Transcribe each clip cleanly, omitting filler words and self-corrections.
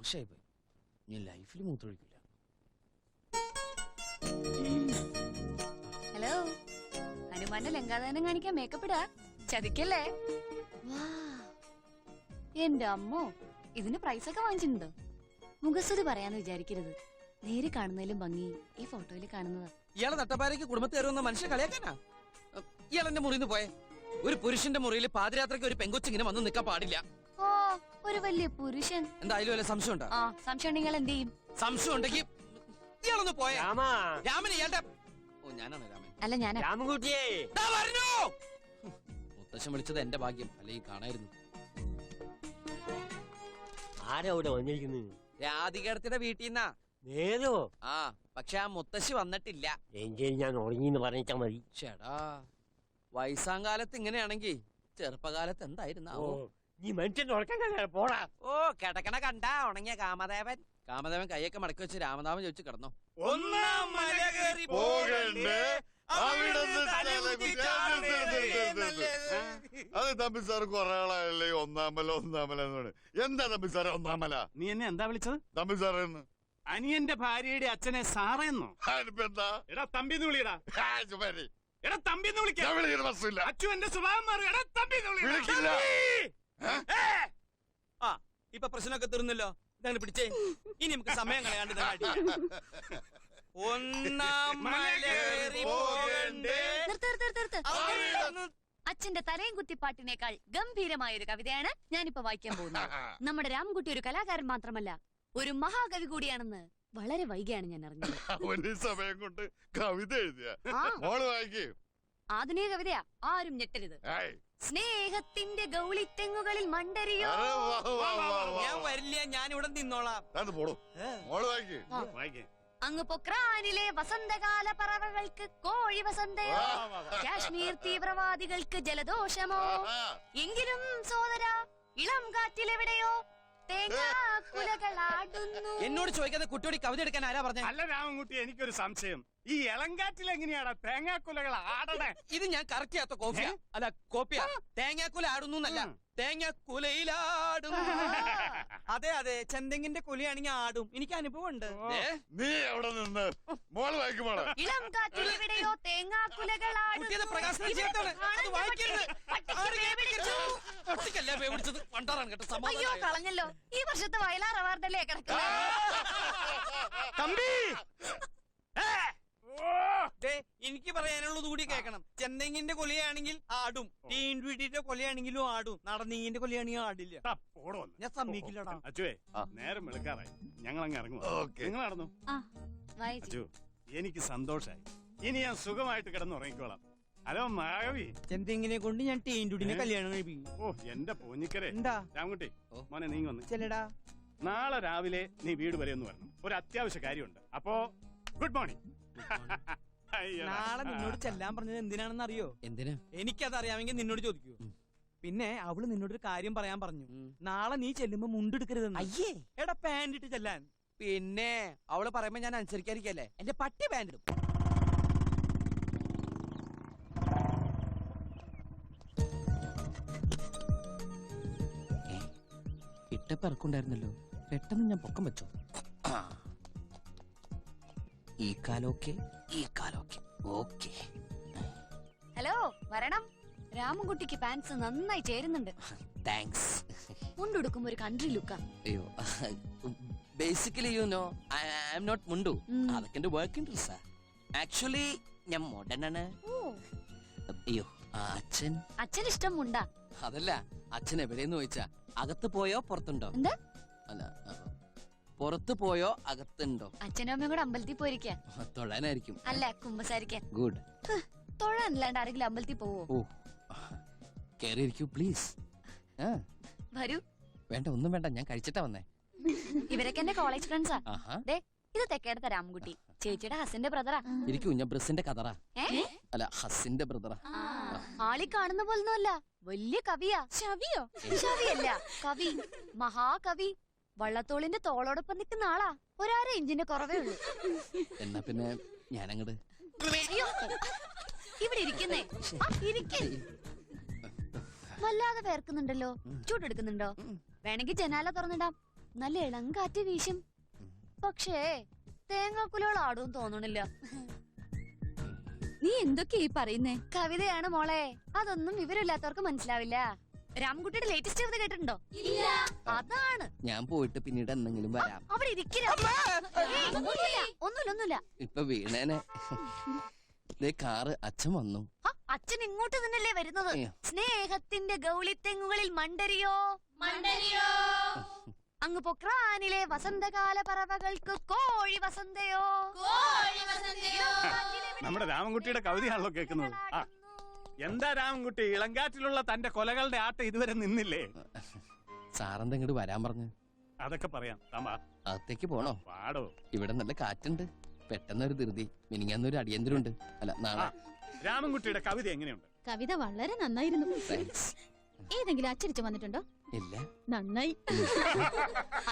മോശമായി പോയി. ഞാൻ ലൈഫിൽ മൂത്രമൊഴിക്കില്ല. ഹലോ, ഹനുമാന്റെ ലങ്കാദാനം കാണിക്കാൻ മേക്കപ്പ് ഇടാ, ചതിക്കല്ലേ? എന്റെ അമ്മോ, ഇതിന് പ്രൈസ് ഒക്കെ വാങ്ങിച്ചിട്ടുണ്ടോ? മുഖസ്തുതി പറയാന്ന് വിചാരിക്കരുത്. നേരെ കാണുന്നതിലും ഭംഗി ഈ ഫോട്ടോയിൽ കാണുന്നതാ. ഇയാളെ നട്ടപ്പാരയ്ക്ക് കുടുംബത്തിൽ കയറുന്ന മനുഷ്യ കളിയാക്കാനാ? ഇയാൾ എന്റെ മുറിയിൽ നിന്ന് പോയെ. ഒരു പുരുഷന്റെ മുറിയിൽ പാതിരാത്രിക്ക് ഒരു പെങ്കൊച്ചിങ്ങനെ വന്ന് നിൽക്കാൻ പാടില്ല. ഓ, ഒരു വലിയ പുരുഷൻ. എന്തായാലും വല്ല സംശയം ഉണ്ടോ? ആ, സംശയം ഉണ്ടെങ്കിൽ എന്ത് ചെയ്യും? സംശയം ഉണ്ടെങ്കിൽ ഇയാളൊന്ന് പോയെ. രാമൻ ഇയാളുടെ... ഓ, ഞാനാണ് രാമൻ. അല്ല, ഞാനാ. രാമൻകുട്ടിയെ മുത്തശ്ശൻ വിളിച്ചത് എന്റെ ഭാഗ്യം, അല്ലെങ്കിൽ കാണായിരുന്നു. ആരാ ഇവിടെ വന്നിരിക്കുന്നത്? രാധികടത്തിന്റെ വീട്ടിൽ നിന്നാ. നേരോ? ആ, പക്ഷെ ആ മുത്തശ്ശി വന്നിട്ടില്ല. എങ്കിൽ ഞാൻ ഉറങ്ങിന്ന് പറഞ്ഞാ മതി. ചേടാ, വയസ്സാങ്കാലത്ത് ഇങ്ങനെയാണെങ്കി ചെറുപ്പകാലത്ത് എന്തായിരുന്നാവോ? നീ മനുഷ്യന്റെ ഉറക്കം പോടാ. ഓ, കിടക്കണ കണ്ട ഉണങ്ങിയ കാമദേവൻ. കാമദേവൻ കൈയൊക്കെ മടക്കി വെച്ച് രാമനാമൻ ചോദിച്ചു കിടന്നു. ഒന്നാം മല കയറി പോകണ്ടേ, അത് തമ്പി സാർ കുറെ ആളായല്ലേ ഒന്നാമല എന്ന് പറയും. എന്താ തമ്പി സാറേ ഒന്നാമല? നീ എന്നെ എന്താ വിളിച്ചത്? തമ്പി സാറേന്ന്. അനിയന്റെ ഭാര്യയുടെ അച്ഛനെ സാറേന്നോ? എന്താ? എടാ തമ്പിന്ന് വിളിയടാ. എടാ തമ്പിന്ന് വിളിക്കാം. അച്ചു എന്റെ സ്വഭാവം മാറും. എടാ തമ്പിന്ന് വിളിക്കില്ല. ആ, ഇപ്പൊ പ്രശ്നമൊക്കെ തീർന്നല്ലോ. ഇതാണ് പിടിച്ചേ. ഇനി നമുക്ക് സമയം കളയാണ്ട് അച്ഛന്റെ തലയും കുത്തിപ്പാട്ടിനേക്കാൾ ഗംഭീരമായ ഒരു കവിതയാണ് ഞാനിപ്പോ വായിക്കാൻ പോകുന്നത്. നമ്മുടെ രാമൻകുട്ടി ഒരു കലാകാരൻ മാത്രമല്ല, ഒരു മഹാകവി കൂടിയാണെന്ന് വളരെ വൈകിയാണ് ഞാൻ അറിഞ്ഞത്. ഒരു സമയം കൊണ്ട് കവിത എഴുതിയ മോള് വായിക്കേ. ആധുനിക കവിതയാ, ആരും ഞെട്ടരുത്. സ്നേഹത്തിന്റെ ഗൗളിത്തെങ്ങുകളിൽ മണ്ടരിയോ. ഞാൻ വരില്ല, ഞാൻ ഇവിടെ നിന്നോളാം. മോള് വായിക്കേ. അങ്ങ് പൊക്രാനിലെ വസന്തകാല പറവകൾക്ക് കോഴി വസന്തയോ, കാശ്മീർ തീവ്രവാദികൾക്ക് ജലദോഷമോ. എങ്കിലും സോദര, ഇളം കാറ്റിലെവിടെയോ തേങ്ങാക്കുലകളാടുന്നു. എന്നോട് ചോദിക്കാതെ കുട്ടിയോടി കവിത എടുക്കാൻ ആരാ പറഞ്ഞേ? അല്ല രാമൻകുട്ടി, എനിക്കൊരു സംശയം. ഈ ഇളങ്കാറ്റിൽ എങ്ങനെയാടാ തേങ്ങാക്കുലകൾ ആടണേ? ഇത് ഞാൻ കറക്റ്റ് ചെയ്യാത്ത കോപ്പിയാ. അല്ല, കോപ്പിയാ. തേങ്ങാക്കുല ആടുന്നു എന്നല്ല, തേങ്ങാക്കുലയിലാടും. അതെ അതെ, ചെന്തെങ്ങിന്റെ കുലയാണെങ്കിൽ ആടും. എനിക്ക് അനുഭവം ഉണ്ട്. നീ എവിടെ നിന്ന്? മോള് വായിക്കും. മോളെ ഇളം കാറ്റിലെവിടെയോ തേങ്ങാക്കുലകളാടുന്നു. അയ്യോ, കളഞ്ഞല്ലോ. ഈ വർഷത്തെ വയലാർ അവാർഡല്ലേ കിടക്കുന്നത്. എനിക്ക് പറയാനുള്ളത് കൂടി കേൾക്കണം. ചെന്തെങ്ങിന്റെ കൊലയാണെങ്കിൽ ആടും, ടീൻഡുവിന്റെ കൊലയാണെങ്കിലും ആടും, നടന്നീങ്ങിന്റെ കൊലയാണെങ്കിൽ ആടില്ല. ഞാൻ സമ്മതിക്കില്ലടാ. അച്ചുവേ, നേരം വെളുക്കാറായി, ഞങ്ങൾ അങ്ങ് ഇറങ്ങും. നിങ്ങൾ നടന്നു. അച്ചു, എനിക്ക് സന്തോഷായി. ഇനി ഞാൻ സുഖമായിട്ട് കിടന്നുറങ്ങിക്കോളാം. ഹലോ മാധവി, ചെന്തെങ്ങിനെ കൊണ്ട് ഞാൻ ടീൻഡുവിനെ കല്യാണം കഴിപ്പിക്കും. ഓ എന്റെ പോഞ്ഞിക്കരെ. എന്താ രാമൻകുട്ടി, മോനെ നീ വന്ന് ചെല്ലടാ. നാളെ രാവിലെ നീ വീട് വരെ ഒന്ന് വരണം. ഒരു അത്യാവശ്യ കാര്യമുണ്ട്. അപ്പോ ഗുഡ് മോർണിംഗ്. നാളെ നിന്നോട് ചെല്ലാൻ പറഞ്ഞത് എന്തിനാണെന്ന് അറിയോ? എന്തിനാ? എനിക്കത് അറിയാമെങ്കിൽ നിന്നോട് ചോദിക്കൂ. പിന്നെ അവള് നിന്നോടൊരു കാര്യം പറയാൻ പറഞ്ഞു. നാളെ നീ ചെല്ലുമ്പോ മുണ്ടെടുക്കരുതെന്ന്. അയ്യേ, എടാ പാന്റ് ഇട്ട് ചെല്ലാൻ. പിന്നെ അവള് പറയുമ്പോ ഞാൻ അനുസരിക്കാതിരിക്കല്ലേ? എന്റെ പട്ടി പാന്റ് ഇടും. ഇട്ടപ്പിറക്കുണ്ടായിരുന്നല്ലോ, പെട്ടെന്ന് ഞാൻ പൊക്കം വെച്ചോ. ഈ കാലൊക്കെ, ഈ കാലൊക്കെ ഓക്കെ. ഹലോ, വരണം. രാമൻകുട്ടിക്ക് പാൻസ് നന്നായി ചേരുന്നുണ്ട്. താങ്ക്സ്. മുണ്ടുടുക്കുമ്പോ ഒരു കൺട്രി ലുക്കാ. അയ്യോ, basically you know I am not mundu. അതൊക്കെ എന്റെ വർക്കിംഗ് ഡ്രസ്സാ. ആക്ച്വലി ഞാൻ മോഡേൺ ആണ്. അയ്യോ, അച്ഛൻ ഇഷ്ടം മുണ്ടാ. അതല്ല, അച്ഛൻ എവിടെയെന്ന് ചോദിച്ചാ അകത്ത് പോയോ പുറത്തുണ്ടോ? എന്താ? അല്ല, പുറത്തു പോയോ അകത്തുണ്ടോ? അച്ഛനും അമ്മയും കൂടെ അമ്പലത്തിൽ പോയിരിക്കാ. തൊഴാനായിരിക്കും. അല്ല, കുമ്പസാരിക്കാൻ. ഗുഡ്. തൊഴാനല്ലാണ്ട് ആരെങ്കിലും അമ്പലത്തിൽ പോവോ? ഓ, കേറിയിരിക്കൂ പ്ലീസ്. വരൂ. വേണ്ട, ഒന്നും വേണ്ട, ഞാൻ കഴിച്ചിട്ടാ വന്നേ. ഇവരൊക്കെ എന്റെ കോളേജ് ഫ്രണ്ട്സാ. ദേ, ഇത് തെക്കേടത്തെ രാമൻകുട്ടി, ചേച്ചിയുടെ ഹസിന്റെ ബ്രദറാ. ഇരിക്കൂ, ഞാൻ ബ്രസിന്റെ കതറാ. അല്ല, ഹസിന്റെ ബ്രദറാ. ആളി കാണുന്ന പോലൊന്നുമല്ല, വലിയ കവിയാ. ചവിയോ? ചവിയല്ല, കവി, മഹാകവി. വള്ളത്തോളിന്റെ തോളോടൊപ്പം നിൽക്കുന്ന ആളാ. ഒരാര ഇഞ്ചിന്റെ കുറവേ ഉള്ളൂ. എന്നാ പിന്നെ ഞാനങ്ങട് ഇവിടെ ഇരിക്കുന്നേ. വല്ലാതെ വേർക്കുന്നുണ്ടല്ലോ. ചൂടെടുക്കുന്നുണ്ടോ? വേണമെങ്കിൽ ജനാല തുറന്നിടാം. നല്ല ഇളം കാറ്റ് വീശും. പക്ഷേ തേങ്ങാക്കുലകൾ ആടും തോന്നണില്ല. നീ എന്തൊക്കെയാ ഈ പറയുന്നേ? കവിതയാണ് മോളെ, അതൊന്നും വിവരമില്ലാത്തവർക്ക് മനസ്സിലാവില്ല. രാംകുട്ടിയുടെ ലേറ്റസ്റ്റ് കവിത കേട്ടിട്ടുണ്ടോ? അതാണ്. ഞാൻ പോയിട്ട് പിന്നീട് എന്തെങ്കിലും വരാം. അവിടെ ഇരിക്കില്ല. ഒന്നുമില്ല. ഇപ്പൊ വീണേനെ. കാറ് അച്ഛൻ വന്നു. അച്ഛൻ ഇങ്ങോട്ട് തന്നെയല്ലേ വരുന്നത്? സ്നേഹത്തിന്റെ ഗൗളിത്തെങ്ങുകളിൽ മണ്ടരിയോ അങ്ങ് പൊക്രാനിലെ വസന്തകാല പറവകൾക്ക് കോഴി വസന്തയോ. നമ്മുടെ രാമൻകുട്ടിയുടെ കവിതയാണല്ലോ കേൾക്കുന്നത്. എന്താ രാമൻകുട്ടി, ഇളങ്കാറ്റിലുള്ള തന്റെ കൊലകളുടെ ആട്ടം ഇതുവരെ നിന്നില്ലേ? സാറെന്താ ഇങ്ങോട്ട് വരാൻ പറഞ്ഞു? അതൊക്കെ പറയാം. അകത്തേക്ക് പോണോ? പാടോ. ഇവിടെ നല്ല കാറ്റുണ്ട്. പെട്ടെന്നൊരു ധൃതി. മിനിങ്ങാന്നൊരു അടിയന്തരമുണ്ട്. അല്ല, നാളെ. രാമൻകുട്ടിയുടെ കവിത എങ്ങനെയുണ്ട്? കവിത വളരെ നന്നായിരുന്നു. ഏതെങ്കിലും അച്ചടിച്ചു വന്നിട്ടുണ്ടോ? ഇല്ല. നന്നായി.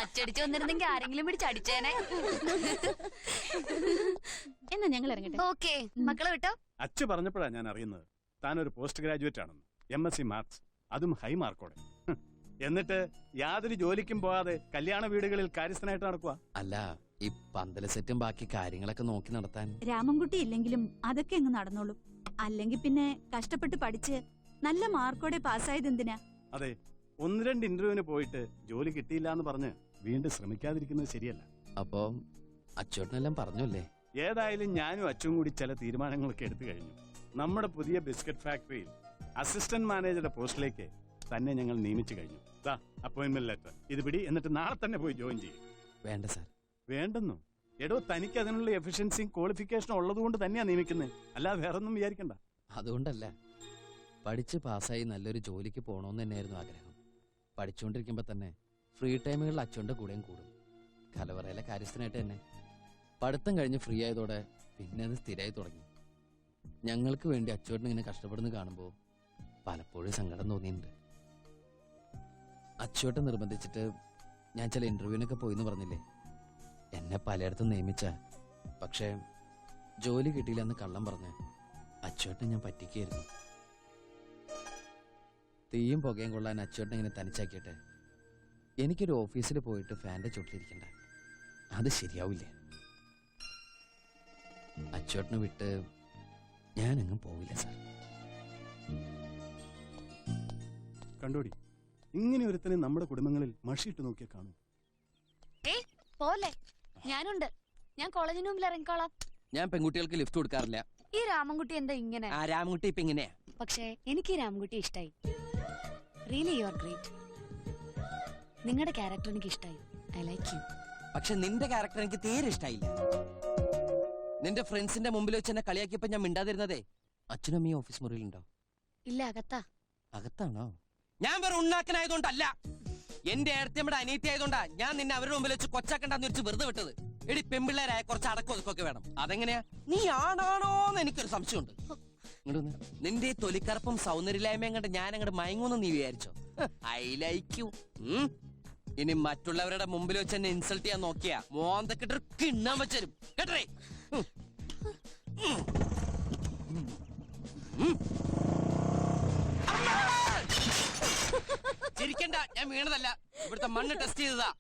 അച്ചടിച്ചു വന്നിരുന്നെങ്കിൽ ആരെങ്കിലും പിടിച്ചടിച്ചേനെ. എന്നാ ഞങ്ങൾ ഇറങ്ങട്ടെ. ഓക്കെ, മക്കളെ വിട്ടോ. അച്ചു പറഞ്ഞപ്പോഴാ ഞാൻ അറിയുന്നത് താനൊരു പോസ്റ്റ് ഗ്രാജുവേറ്റ് ആണെന്ന്. MSc മാത്സ്, അതും ഹൈ മാർക്കോടെ. എന്നിട്ട് യാതൊരു ജോലിക്കും പോകാതെ കല്യാണ വീടുകളിൽ കാര്യസ്ഥനായിട്ട് നടക്കുക. അല്ല, ഈ പന്തല സെറ്റും ബാക്കി കാര്യങ്ങളൊക്കെ നോക്കി നടത്താൻ രാമൻകുട്ടി ഇല്ലെങ്കിലും അതൊക്കെ അങ്ങ് നടന്നോളും. അല്ലെങ്കിൽ പിന്നെ കഷ്ടപ്പെട്ട് പഠിച്ച് നല്ല മാർക്കോടെ പാസ്സായത് എന്തിനാ? അതെ, 1-2 ഇന്റർവ്യൂവിന് പോയിട്ട് ജോലി കിട്ടിയില്ല എന്ന് പറഞ്ഞ് വീണ്ടും ശ്രമിക്കാതിരിക്കുന്നത് ശരിയല്ല. അപ്പൊ അച്ചോട്ടനെല്ലാം പറഞ്ഞല്ലേ? ഏതായാലും ഞാനും അച്ചും കൂടി ചില തീരുമാനങ്ങളൊക്കെ എടുത്തു കഴിഞ്ഞു. നമ്മുടെ പുതിയ ബിസ്ക്കറ്റ് ഫാക്ടറിയിൽ അസിസ്റ്റന്റ് മാനേജറുടെ പോസ്റ്റിലേക്ക് തന്നെ ഞങ്ങൾ നിയമിച്ചു കഴിഞ്ഞു. അപ്പോയിന്റ്മെന്റ് ലെറ്റർ ഇത് പിടി, എന്നിട്ട് നാളെ തന്നെ പോയി ജോയിൻ ചെയ്യും. വേണ്ട സാർ. വേണ്ടെന്നോ? എടോ, തനിക്ക് അതിനുള്ള എഫിഷ്യൻസിയും ക്വാളിഫിക്കേഷനും ഉള്ളതുകൊണ്ട് തന്നെയാ നിയമിക്കുന്നത്, അല്ലാതെ വേറൊന്നും വിചാരിക്കണ്ട. അതുകൊണ്ടല്ല, പഠിച്ച് പാസ്സായി നല്ലൊരു ജോലിക്ക് പോകണമെന്ന് തന്നെയായിരുന്നു ആഗ്രഹം. പഠിച്ചുകൊണ്ടിരിക്കുമ്പോ തന്നെ ഫ്രീ ടൈമുകളിൽ അച്ഛൻ്റെ കൂടെയും കൂടും. കലവറയിലെ കാര്യസ്ഥനായിട്ട് തന്നെ. പഠിത്തം കഴിഞ്ഞ് ഫ്രീ ആയതോടെ പിന്നെ അത് സ്ഥിരമായി തുടങ്ങി. ഞങ്ങൾക്ക് വേണ്ടി അച്ചോട്ടിന് ഇങ്ങനെ കഷ്ടപ്പെടുന്ന കാണുമ്പോൾ പലപ്പോഴും സങ്കടം തോന്നിയിട്ടുണ്ട്. അച്ചോട്ടൻ നിർബന്ധിച്ചിട്ട് ഞാൻ ചില ഇന്റർവ്യൂവിനൊക്കെ പോയിന്ന് പറഞ്ഞില്ലേ? എന്നെ പലയിടത്തും നിയമിച്ച, പക്ഷേ ജോലി കിട്ടിയില്ലെന്ന് കള്ളം പറഞ്ഞ് അച്ചോട്ടനെ ഞാൻ പറ്റിക്കായിരുന്നു. തീയും പുകയും കൊള്ളാൻ അച്ചോട്ടനെ ഇങ്ങനെ തനിച്ചാക്കിയിട്ട് എനിക്കൊരു ഓഫീസിൽ പോയിട്ട് ഫാൻ്റെ ചുട്ടിലിരിക്കണ്ട. അത് ശരിയാവില്ല. അച്ചോട്ടനെ വിട്ട് ഞാനെങ്ങും പോവില്ല സാർ. കണ്ടോടി, ഇങ്ങനെ ഒരുത്തനെ നമ്മുടെ കുടുംബങ്ങളിൽ മഷിയിട്ട് നോക്കിയാൽ കാണും. പോലെ ഞാനുണ്ട്. ഞാൻ കോളേജിന് മുമ്പിൽ ഇറങ്ങിക്കോളാം. ഞാൻ പെൺകുട്ടികൾക്ക് ലിഫ്റ്റ് കൊടുക്കാറില്ല. ഈ രാമൻകുട്ടി എന്താ ഇങ്ങനെ? ആ രാമൻകുട്ടി ഇപ്പൊ ഇങ്ങനെയാ. പക്ഷേ എനിക്ക് ഈ രാമൻകുട്ടി ഇഷ്ടായി. Really you are great. നിങ്ങളുടെ ക്യാരക്ടർ എനിക്ക് ഇഷ്ടായി. I like you. പക്ഷെ നിന്റെ ക്യാരക്ടർ എനിക്ക് തീരെ ഇഷ്ടായില്ല. നിന്റെ ഫ്രണ്ട്സിന്റെ മുമ്പിൽ വെച്ച് എന്നെ കളിയാക്കിയപ്പോ ഞാൻ മിണ്ടാതിരുന്നതേ. അച്ഛനും ഈ ഓഫീസ് മുറിയിലുണ്ടോ? ഇല്ല, അകത്താ. അകത്താണോ? ഞാൻ വേറെ ഉണ്ണാക്കനായതുകൊണ്ടല്ല, എന്റെ ഏടത്തിയമ്മയുടെ അനിയത്തി ആയതുകൊണ്ടാ ഞാൻ നിന്നെ അവരുടെ മുമ്പിൽ വെച്ച് കൊച്ചാക്കണ്ടെന്ന് വെച്ച് വെറുതെ വിട്ടത്. എടി, പെമ്പിള്ളേരായ കുറച്ച് അടക്കം ഒതുക്കൊക്കെ വേണം. അതെങ്ങനെയാ? നീ ആണാണോന്ന് എനിക്കൊരു സംശയമുണ്ട്. നിന്റെ ഈ തൊലിക്കറുപ്പും സൗന്ദര്യമില്ലായ്മയും കണ്ട് ഞാൻ അങ്ങോട്ട് മയങ്ങൂന്ന് നീ വിചാരിച്ചോ? I like you. ഇനി മറ്റുള്ളവരുടെ മുമ്പിൽ വെച്ച് എന്നെ ഇൻസൾട്ട് ചെയ്യാൻ നോക്കിയാ മോന്തക്കിട്ടൊരു കിണ്ണാൻ വെച്ചരും കേട്ടേ. ചിരിക്കണ്ട, ഞാൻ വീണതല്ല, ഇവിടുത്തെ മണ്ണ് ടെസ്റ്റ് ചെയ്തതാ.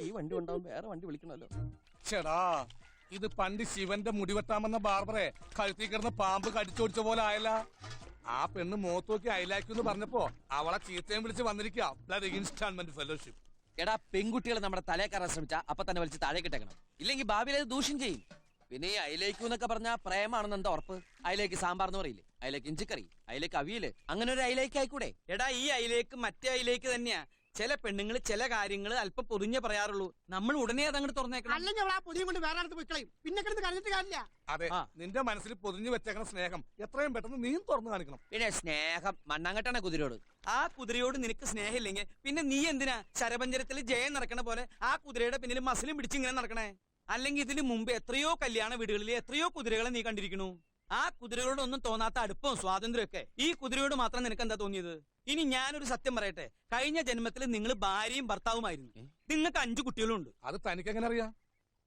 ഈ വണ്ടി ഉണ്ടാവും, വേറെ വണ്ടി വിളിക്കണല്ലോ. ചേടാ, ഇത് പണ്ട് ശിവന്റെ മുടിവെട്ടാമെന്ന ബാർബറെ കഴുത്തി കിടന്ന് പാമ്പ് കടിച്ചോടിച്ച പോലെ ആയല്ല. ആ പെണ്ണ് മുഖത്ത് നോക്കി അയലാക്കുന്നു പറഞ്ഞപ്പോ അവളെ ചീത്തയും വിളിച്ച് വന്നിരിക്കുക ഇൻസ്റ്റാൾമെന്റ് ഫെലോഷിപ്പ്. എടാ, പെൺകുട്ടികൾ നമ്മുടെ തലേ കയറാൻ ശ്രമിച്ചാ അപ്പൊ തന്നെ വലിച്ച് താഴെ കിട്ടേക്കണം, ഇല്ലെങ്കിൽ ഭാവിയിൽ അത് ദൂഷ്യം ചെയ്യും. പിന്നെ ഈ അയിലേക്ക് എന്നൊക്കെ പറഞ്ഞാൽ പ്രേമാണെന്ന് എന്താ ഉറപ്പ്? അയിലേക്ക് സാമ്പാർ എന്ന് പറയില്ലേ, അയിലേക്ക് ഇഞ്ചിക്കറി, അയിലേക്ക് അവിയല്, അങ്ങനെ ഒരു അയിലേക്ക് ആയിക്കൂടെ? എടാ, ഈ അയിലേക്ക് മറ്റേ അയിലേക്ക് തന്നെയാ. ചില പെണ്ണുങ്ങൾ ചില കാര്യങ്ങൾ അല്പം പൊതിഞ്ഞേ പറയാറുള്ളൂ. നമ്മൾ ഉടനെ അതങ്ങോട്ട് തുറന്നേക്കണം. അല്ലെങ്കിൽ അവൾ ആ പൊതിയും കൊണ്ട് വേറെ അടുത്ത് പോയിക്കളയും. പിന്നെ കിടന്ന് കരഞ്ഞിട്ട് കാര്യമില്ല. അതെ, നിന്റെ മനസ്സിൽ പൊതിഞ്ഞു വെച്ചേക്കണ സ്നേഹം എത്രയും പെട്ടെന്ന് നീ തുറന്നു കാണിക്കണം. പിന്നെ സ്നേഹം മണ്ണാങ്കട്ടാണ് കുതിരയോട്. ആ കുതിരയോട് നിനക്ക് സ്നേഹമില്ലെങ്കിൽ പിന്നെ നീ എന്തിനാ ശരപഞ്ചരത്തിൽ ജയം നടക്കണ പോലെ ആ കുതിരയുടെ പിന്നിൽ മസിലും പിടിച്ച് ഇങ്ങനെ നടക്കണേ? അല്ലെങ്കിൽ ഇതിന് മുമ്പ് എത്രയോ കല്യാണ വീടുകളിൽ എത്രയോ കുതിരകളെ നീ കണ്ടിരിക്കണു. ആ കുതിരകളോടൊന്നും തോന്നാത്ത അടുപ്പവും സ്വാതന്ത്ര്യമൊക്കെ ഈ കുതിരയോട് മാത്രം നിനക്ക് എന്താ തോന്നിയത്? ഇനി ഞാനൊരു സത്യം പറയട്ടെ, കഴിഞ്ഞ ജന്മത്തിൽ നിങ്ങൾ ഭാര്യയും ഭർത്താവുമായിരുന്നു. നിങ്ങൾക്ക് 5 കുട്ടികളുണ്ട്. അത് തനിക്ക് എങ്ങനെ അറിയാം?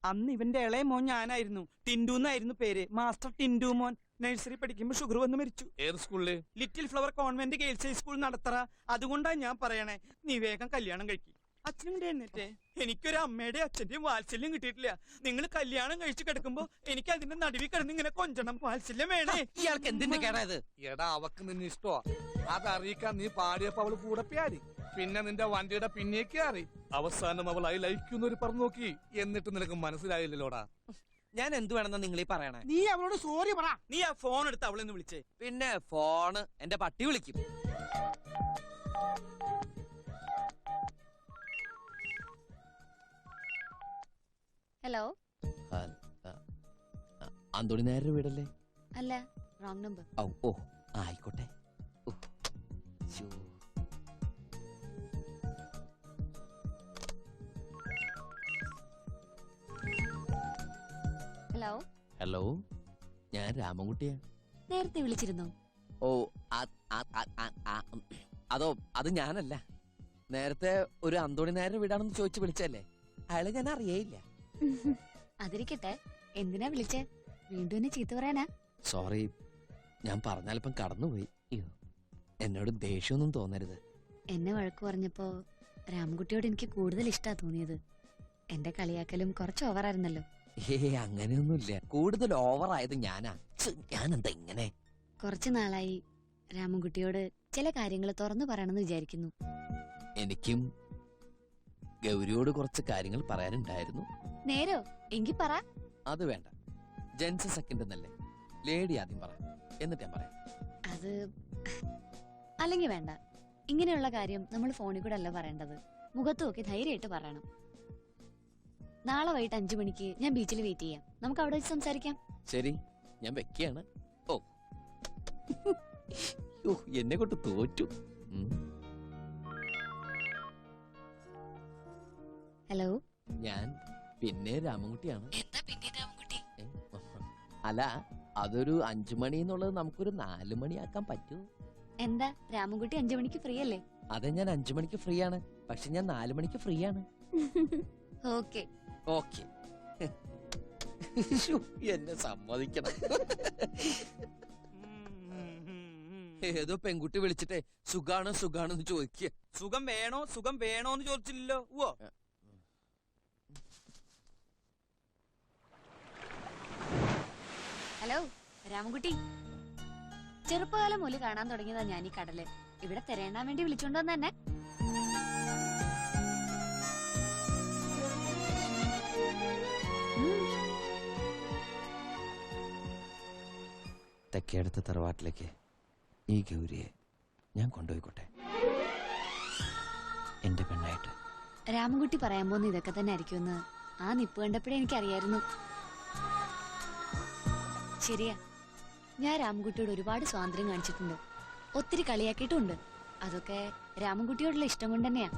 അന്ന് ഇവന്റെ ഇളയ മോൻ ഞാനായിരുന്നു. ടിൻഡു എന്നായിരുന്നു പേര്. മാസ്റ്റർ ടിൻഡു മോൻ. നഴ്സറി പഠിക്കുമ്പോൾ ഷുഗർ വന്ന് മരിച്ചു. ഏത് സ്കൂളില്? Little flower convent girls high school Nadathara. അതുകൊണ്ടാ ഞാൻ പറയണേ, നീ വേഗം കല്യാണം കഴിക്കും. അച്ഛനും കൂടെ എഴുന്നേറ്റേ. എനിക്കൊരു അമ്മയുടെ അച്ഛന്റെയും വാത്സല്യം കിട്ടിയിട്ടില്ല. നിങ്ങൾ കല്യാണം കഴിച്ച് കിടക്കുമ്പോ എനിക്ക് അതിന്റെ നടുവിൽ കിടന്ന് ഇങ്ങനെ കൊഞ്ചണം. വാത്സല്യം വേണേ. ഇയാൾക്ക് എന്തിന്റെ കേടായത്? എടാ അവക്ക് നിന്നെ ഇഷ്ടമാ, അതറിയിക്കാൻ നീ പാടിയപ്പോ അവള് കൂടെ പ്യാരി. പിന്നെ നിന്റെ വണ്ടിയുടെ പിന്നേക്ക് അറിയി. അവസാനം അവൾ ഐ ലൈക്കുന്നൊരു പറഞ്ഞു നോക്കി. എന്നിട്ട് നിനക്ക് മനസ്സിലായില്ലല്ലോടാ. ഞാൻ എന്ത് വേണമെന്നാ നിങ്ങൾ ഈ പറയണേ? നീ അവളോട് സോറി പറ. നീ ആ ഫോൺ എടുത്ത് അവളെന്ന് വിളിച്ചേ. പിന്നെ ഫോണ് എന്റെ പട്ടി വിളിക്കും. ഹലോ. അന്തോണി നേരുടെ വീടല്ലേ? അല്ല, റോങ് നമ്പർ. ഓ ആയിക്കോട്ടെ. ഹലോ. ഹലോ, ഞാൻ രാമൻകുട്ടിയാ. നേരത്തെ വിളിച്ചിരുന്നോ? ഓ അതോ അത് ഞാനല്ല. നേരത്തെ ഒരു അന്തോണി നേരുടെ വീടാണെന്ന് ചോദിച്ചു വിളിച്ചല്ലേ. അയാളെ ഞാൻ അറിയേയില്ല. അതിരിക്കട്ടെ, എന്തിനാ വിളിച്ചേ? വീണ്ടും എന്നെ ചീത്ത പറയാനാ? സോറി, ഞാൻ പറഞ്ഞാലിപ്പം കടന്നുപോയി. എന്നോട് ദേഷ്യമൊന്നും തോന്നരുത്. എന്നെ വഴക്ക് പറഞ്ഞപ്പോ രാമൻകുട്ടിയോട് എനിക്ക് കൂടുതൽ ഇഷ്ടാ തോന്നിയത്. എന്റെ കളിയാക്കലും കുറച്ച് ഓവറായിരുന്നല്ലോ. അങ്ങനെയൊന്നുമില്ല. കൂടുതൽ ഓവറായത് ഞാനാ. ഞാനെന്താ ഇങ്ങനെ? കുറച്ചു നാളായി രാമൻകുട്ടിയോട് ചില കാര്യങ്ങൾ തുറന്നു പറയണമെന്ന് വിചാരിക്കുന്നു. എനിക്കും ഗൗരിയോട് കുറച്ച് കാര്യങ്ങൾ പറയാനുണ്ടായിരുന്നു. നേരോ? എങ്കി പറ. അത് വേണ്ട, ജെൻസ് സെക്കൻഡ് എന്നല്ലേ. ലേഡി ആദ്യം പറ, എന്നിട്ട് ഞാൻ പറയാം. അത് അല്ലെങ്കിൽ വേണ്ട. ഇങ്ങനെയുള്ള കാര്യം നമ്മൾ ഫോണിൽ കൂടെ അല്ല പറയേണ്ടത്. മുഖത്ത് നോക്കി ധൈര്യമായിട്ട് പറയണം. നാളെ വൈകിട്ട് 5 മണിക്ക് ഞാൻ ബീച്ചിൽ വെയിറ്റ് ചെയ്യാം. നമുക്ക് അവിടെ വെച്ച് സംസാരിക്കാം. ശരി, ഞാൻ വെക്കുകയാണ്. ഓ എന്നെ കൊണ്ട് തോറ്റു. ഹലോ. ഞാൻ പിന്നെ രാമൻകുട്ടിയാണ്. എന്താ പിന്നെ രാമൻകുട്ടി? അല്ല, അതൊരു 5 മണി എന്നുള്ളത് നമുക്കൊരു 4 മണിയാക്കാൻ പറ്റൂ? എന്താ രാമൻകുട്ടി 5 മണിക്ക് ഫ്രീ അല്ലേ? അതെ, ഞാൻ 5 മണിക്ക് ഫ്രീ ആണ്. പക്ഷെ ഞാൻ 4 മണിക്ക് ഫ്രീ ആണ്. ഓക്കെ. ഓക്കെ. എന്നെ സമ്മതിക്കണം. ഏതോ പെൺകുട്ടി വിളിച്ചിട്ടേ സുഖാണോ സുഖാണെന്ന് ചോദിക്കുക. സുഖം വേണോ സുഖം വേണോന്ന് ചോദിച്ചില്ലല്ലോ. ഓ ഹലോ രാമൻകുട്ടി. ചെറുപ്പകാലം മുതൽ കാണാൻ തുടങ്ങിയതാ ഞാൻ ഈ കടല്. ഇവിടെ തിരയണാൻ വേണ്ടി വിളിച്ചോണ്ട് വന്ന തന്നെ. തെക്കേടത്തെ തറവാട്ടിലേക്ക് ഈ ഗൗരിയെ ഞാൻ കൊണ്ടുപോയിക്കോട്ടെ, എന്റെ പെണ്ണായിട്ട്. രാമൻകുട്ടി പറയാൻ പോകുന്ന ഇതൊക്കെ തന്നെ ആയിരിക്കുമെന്ന് ആ നിപ്പ് കണ്ടപ്പോഴേ എനിക്കറിയായിരുന്നു. ശരിയാ, ഞാൻ രാമൻകുട്ടിയോട് ഒരുപാട് സ്വാതന്ത്ര്യം കാണിച്ചിട്ടുണ്ട്. ഒത്തിരി കളിയാക്കിയിട്ടുണ്ട്. അതൊക്കെ രാമൻകുട്ടിയോടുള്ള ഇഷ്ടം കൊണ്ട് തന്നെയാ.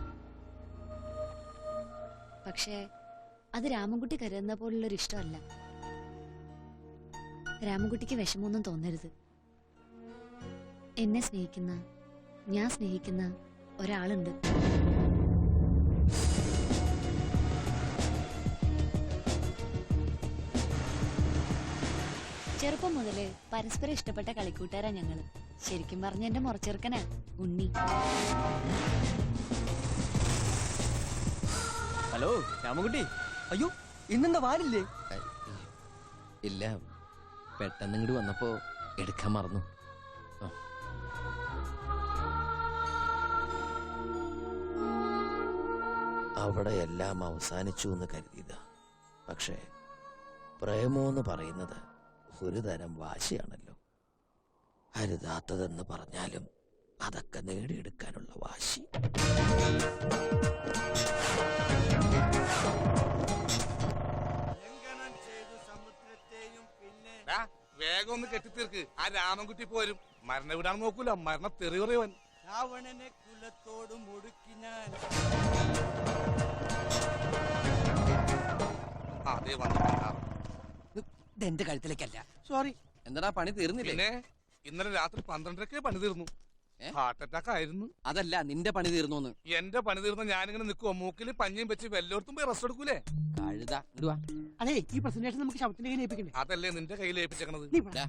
പക്ഷേ അത് രാമൻകുട്ടി കരുതുന്ന പോലുള്ളൊരു ഇഷ്ടമല്ല. രാമൻകുട്ടിക്ക് വിഷമമൊന്നും തോന്നരുത്. എന്നെ സ്നേഹിക്കുന്ന, ഞാൻ സ്നേഹിക്കുന്ന ഒരാളുണ്ട്. ചെറുപ്പം മുതല് പരസ്പരം ഇഷ്ടപ്പെട്ട കളിക്കൂട്ടുകാരാ ഞങ്ങള്. ശരിക്കും പറഞ്ഞ എന്റെ മുറച്ചെറുക്കനാ ഉണ്ണി. ഹലോ രാമൻകുട്ടി. അയ്യോ, ഇന്നെന്താ വാലില്ലേ? ഇല്ല, പെട്ടെന്ന് ഇങ്ങോട്ട് വന്നപ്പോ എടുക്കാൻ മറന്നു. അവിടെ എല്ലാം അവസാനിച്ചു എന്ന് കരുതിയതാ. പക്ഷേ പ്രേമോന്ന് പറയുന്നത് ഒരു തരം വാശിയാണല്ലോ. അരുതാത്തതെന്ന് പറഞ്ഞാലും അതൊക്കെ നേടിയെടുക്കാനുള്ള വാശി. വേഗം ഒന്ന് കെട്ടിത്തീർക്ക്. ആ രാമൻകുട്ടി പോരും. മരണ വിടാൻ നോക്കൂല, മരണ തെറി പറയുവൻ. രാവണനെ കുലത്തോട് മുടുക്കി ഞാൻ. അതേ വന്നു. എന്റെ കഴുത്തിലേക്കല്ല. സോറി. എന്താ പണി തീർന്നില്ലേ? പിന്നെ ഇന്നലെ രാത്രി 12:30 പണി തീർന്നു. ഹാർട്ട് അറ്റാക്ക് ആയിരുന്നു. അതല്ല, നിന്റെ പണി തീർന്നു. എന്റെ പണി തീർന്ന ഞാനിങ്ങനെ നിൽക്കുവോ? മൂക്കിൽ പഞ്ഞിയും വെച്ച് വെല്ലോടത്തും പോയി റെസ്റ്റ് എടുക്കൂലേ? കഴുത ഇടുവാ. അതെ, ഈ പ്രസന്റേഷൻ നമുക്ക് ശബ്ദത്തിന്റെ കയ്യിൽ ഏൽപ്പിക്കണ്ടേ? അതല്ലേ നിന്റെ കയ്യിൽ ഏൽപ്പിച്ചേക്കണത്. നീ പറ.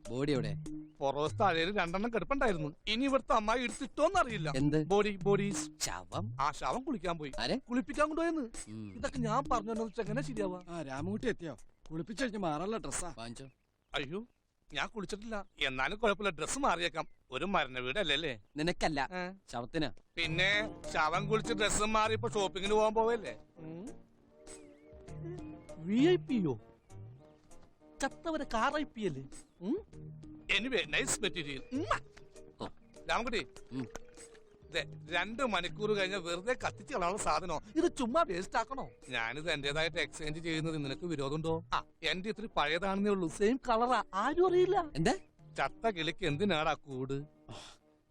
ബോഡി എവിടെ? പുറവസ്ഥ അഴയിൽ 2 കിടപ്പുണ്ടായിരുന്നു. ഇനി ഇവിടുത്തെ അമ്മായി എടുത്തിട്ടോന്നറിയില്ല. എന്ത് ബോഡീസ് ശവം? ആ ശവം കുളിക്കാൻ പോയി. ആരെ? കുളിപ്പിക്കാൻ കൊണ്ടുപോയെന്ന്. ഇതൊക്കെ ഞാൻ പറഞ്ഞു വെച്ചാൽ എങ്ങനെ ശരിയാവാ? രാമകുട്ടി എത്തിയോ? കുളിപ്പിച്ചു കഴിഞ്ഞ് മാറാനുള്ള ഡ്രസ്സാ. വാങ്ങിച്ചോ. അയ്യോ ഞാൻ കുളിച്ചിട്ടില്ല. എന്നാലും കുഴപ്പമില്ല, ഡ്രസ്സ് മാറിയേക്കാം. ഒരു മരണ വീടല്ലേ. നിനക്കല്ല, ശവത്തിന്. പിന്നെ ശവം കുളിച്ച് ഡ്രസ്സും മാറി ഇപ്പൊ ഷോപ്പിങ്ങിന് പോകാൻ പോവല്ലേ? VIP-യോ? ചത്തവരെ കാർ IP അല്ലേ? Anyway nice material. രാമകുട്ടി, 2 മണിക്കൂർ കഴിഞ്ഞ വെറുതെ കത്തിച്ച് കളയാനുള്ള സാധനോ? ഇത് ചുമ്മാ വേസ്റ്റ് ആക്കണോ? ഞാനിത് എന്റേതായിട്ട് എക്സ്ചേഞ്ച് ചെയ്യുന്നത് നിനക്ക് വിരോധമുണ്ടോ? എന്റെ ഇത്തിരി പഴയതാണെന്നേ ഉള്ളൂ. സെയിം കളറാ, ആരും അറിയില്ല. എന്താ? ചത്ത കിളിക്ക് എന്തിനാടാ കൂട്?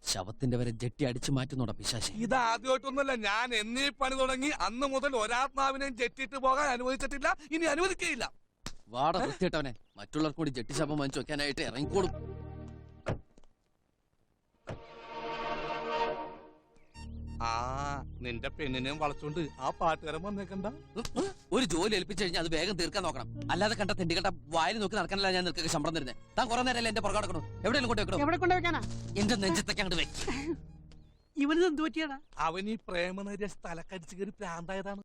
ശവത്തിന്റെ വരെ ജെട്ടി അടിച്ചു മാറ്റുന്നോടാ പിശാശി. ഇത് ആദ്യമായിട്ടൊന്നുമല്ല. ഞാൻ എന്നീ പണി തുടങ്ങി അന്ന് മുതൽ ഒരാത്മാവിനെയും ജെട്ടിട്ട് പോകാൻ അനുവദിച്ചിട്ടില്ല, ഇനി അനുവദിക്കുകയില്ല. വാട വൃത്തിയിട്ടവനെ. മറ്റുള്ളവർക്ക് കൂടി ജെട്ടി ശവം വാങ്ങിച്ചു വെക്കാനായിട്ട് ഇറങ്ങിക്കോളും. നിന്റെ പെണ്ണിനെയും വളച്ചോണ്ട് ആ പാട്ടുകാരൻ വന്നേക്കണ്ട. ഒരു ജോലി ഏൽപ്പിച്ചു കഴിഞ്ഞാൽ അത് വേഗം തീർക്കാൻ നോക്കണം. അല്ലാതെ കണ്ട തെണ്ടിക്കട്ട വായിൽ നോക്കി നടക്കാനല്ല ഞാൻ നിൽക്കുക ശമ്പളം തരുന്നത്. താൻ കുറെ നേരമല്ലേ എന്റെ പുറകെ നടക്കണു. എവിടെയെങ്കിലും കൊണ്ട് വെക്കണോ? എവിടെ കൊണ്ടുവെക്കാനാ? എന്റെ നെഞ്ചത്തൊക്കെ അങ്ങോട്ട് വെക്കും. ഇവന് എന്ത് പറ്റിയാടാ? അവൻ ഈ പ്രേമനര്യ സ്ഥലക്കടിച്ച് കയറി പ്രാന്തായതാണ്.